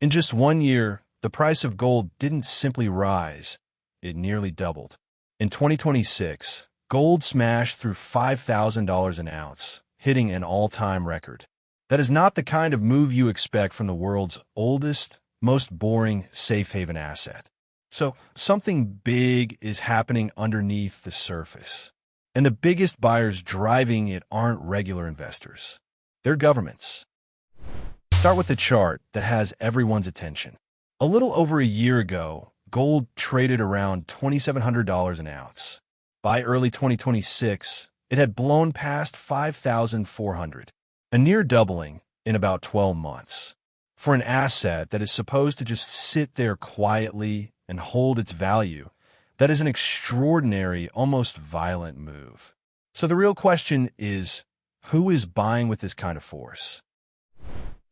In just 1 year, the price of gold didn't simply rise, it nearly doubled. In 2026, gold smashed through $5,000 an ounce, hitting an all-time record. That is not the kind of move you expect from the world's oldest, most boring safe haven asset. So, something big is happening underneath the surface. And the biggest buyers driving it aren't regular investors. They're governments. Start with the chart that has everyone's attention. A little over a year ago, gold traded around $2,700 an ounce. By early 2026, it had blown past $5,400, a near doubling in about 12 months. For an asset that is supposed to just sit there quietly and hold its value, that is an extraordinary, almost violent move. So the real question is, who is buying with this kind of force?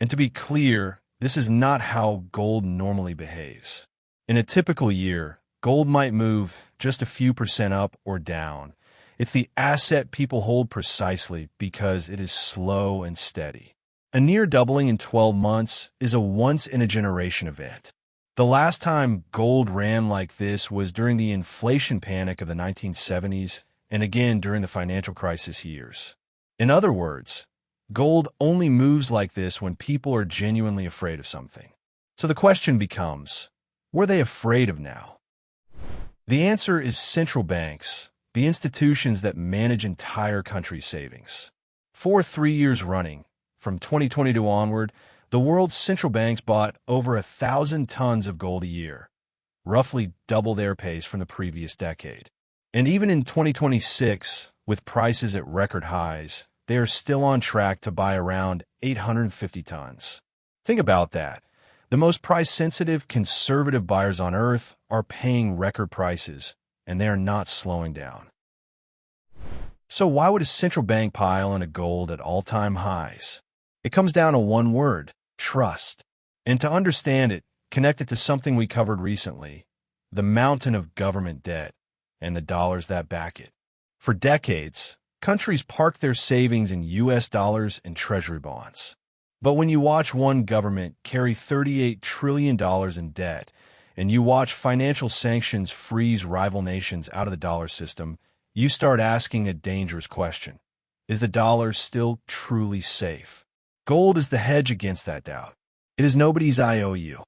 And to be clear, this is not how gold normally behaves. In a typical year, gold might move just a few percent up or down. It's the asset people hold precisely because it is slow and steady. A near doubling in 12 months is a once-in-a-generation event. The last time gold ran like this was during the inflation panic of the 1970s and again during the financial crisis years. In other words, gold only moves like this when people are genuinely afraid of something. So the question becomes, what are they afraid of now? The answer is central banks, the institutions that manage entire country savings. For 3 years running, from 2022 onward, the world's central banks bought over 1,000 tons of gold a year, roughly double their pace from the previous decade. And even in 2026, with prices at record highs, they are still on track to buy around 850 tons. Think about that. The most price-sensitive, conservative buyers on Earth are paying record prices, and they are not slowing down. So why would a central bank pile in a gold at all-time highs? It comes down to one word: trust. And to understand it, connect it to something we covered recently: the mountain of government debt and the dollars that back it. For decades, countries parked their savings in U.S. dollars and treasury bonds. But when you watch one government carry $38 trillion in debt, and you watch financial sanctions freeze rival nations out of the dollar system, you start asking a dangerous question. Is the dollar still truly safe? Gold is the hedge against that doubt. It is nobody's IOU.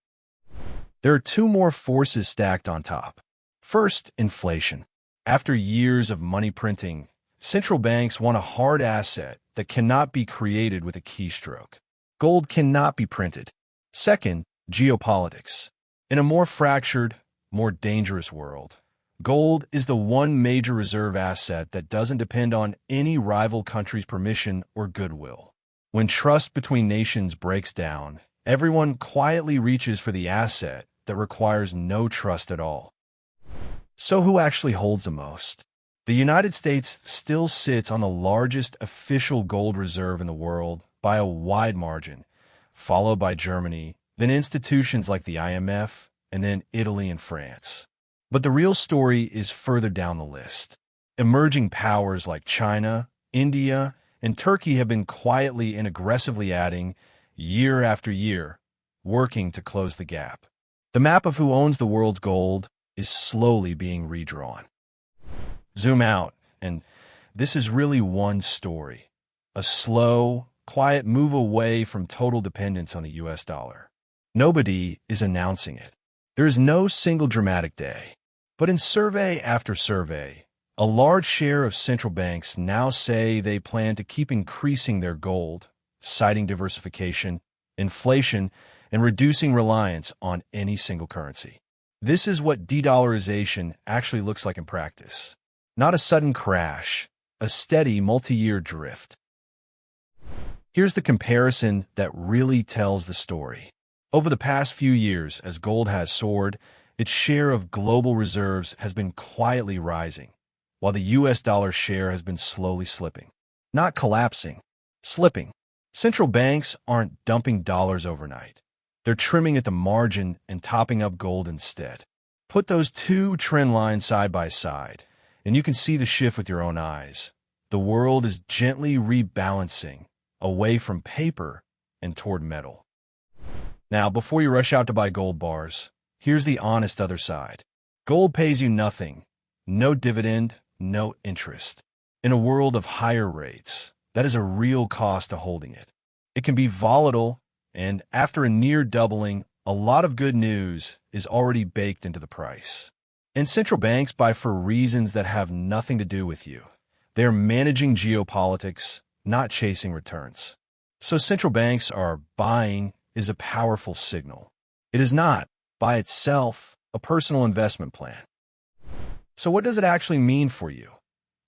There are two more forces stacked on top. First, inflation. After years of money printing, central banks want a hard asset that cannot be created with a keystroke. Gold cannot be printed. Second, geopolitics. In a more fractured, more dangerous world, gold is the one major reserve asset that doesn't depend on any rival country's permission or goodwill. When trust between nations breaks down, everyone quietly reaches for the asset that requires no trust at all. So who actually holds the most? The United States still sits on the largest official gold reserve in the world by a wide margin, followed by Germany, then institutions like the IMF, and then Italy and France. But the real story is further down the list. Emerging powers like China, India, and Turkey have been quietly and aggressively adding, year after year, working to close the gap. The map of who owns the world's gold is slowly being redrawn. Zoom out, and this is really one story. A slow, quiet move away from total dependence on the US dollar. Nobody is announcing it. There is no single dramatic day. But in survey after survey, a large share of central banks now say they plan to keep increasing their gold, citing diversification, inflation, and reducing reliance on any single currency. This is what de-dollarization actually looks like in practice. Not a sudden crash, a steady multi-year drift. Here's the comparison that really tells the story. Over the past few years, as gold has soared, its share of global reserves has been quietly rising, while the US dollar share has been slowly slipping. Not collapsing, slipping. Central banks aren't dumping dollars overnight. They're trimming at the margin and topping up gold instead. Put those two trend lines side by side, and you can see the shift with your own eyes. The world is gently rebalancing away from paper and toward metal. Now, before you rush out to buy gold bars, here's the honest other side. Gold pays you nothing. No dividend, no interest. In a world of higher rates, that is a real cost to holding it. It can be volatile, and after a near doubling, a lot of good news is already baked into the price. And central banks buy for reasons that have nothing to do with you. They're managing geopolitics, not chasing returns. So central banks are buying is a powerful signal. It is not, by itself, a personal investment plan. So what does it actually mean for you?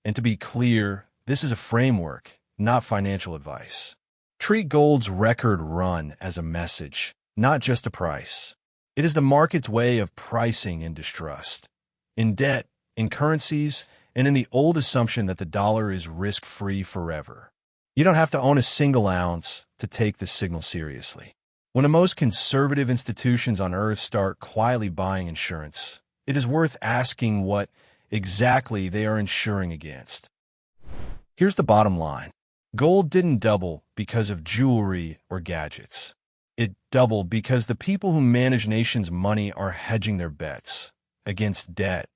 And to be clear, this is a framework, not financial advice. Treat gold's record run as a message, not just a price. It is the market's way of pricing in distrust, in debt, in currencies, and in the old assumption that the dollar is risk-free forever. You don't have to own a single ounce to take this signal seriously. When the most conservative institutions on earth start quietly buying insurance, it is worth asking what exactly they are insuring against. Here's the bottom line. Gold didn't double because of jewelry or gadgets. It doubled because the people who manage nations' money are hedging their bets against debt,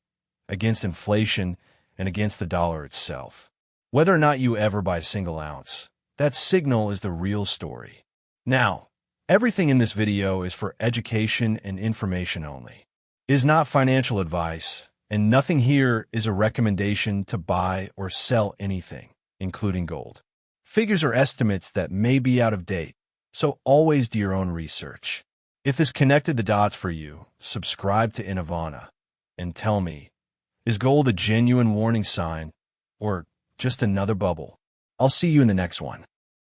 against inflation, and against the dollar itself. Whether or not you ever buy a single ounce, that signal is the real story. Now, everything in this video is for education and information only. It is not financial advice, and nothing here is a recommendation to buy or sell anything, including gold. Figures are estimates that may be out of date, so always do your own research. If this connected the dots for you, subscribe to Innovana and tell me, is gold a genuine warning sign or just another bubble? I'll see you in the next one.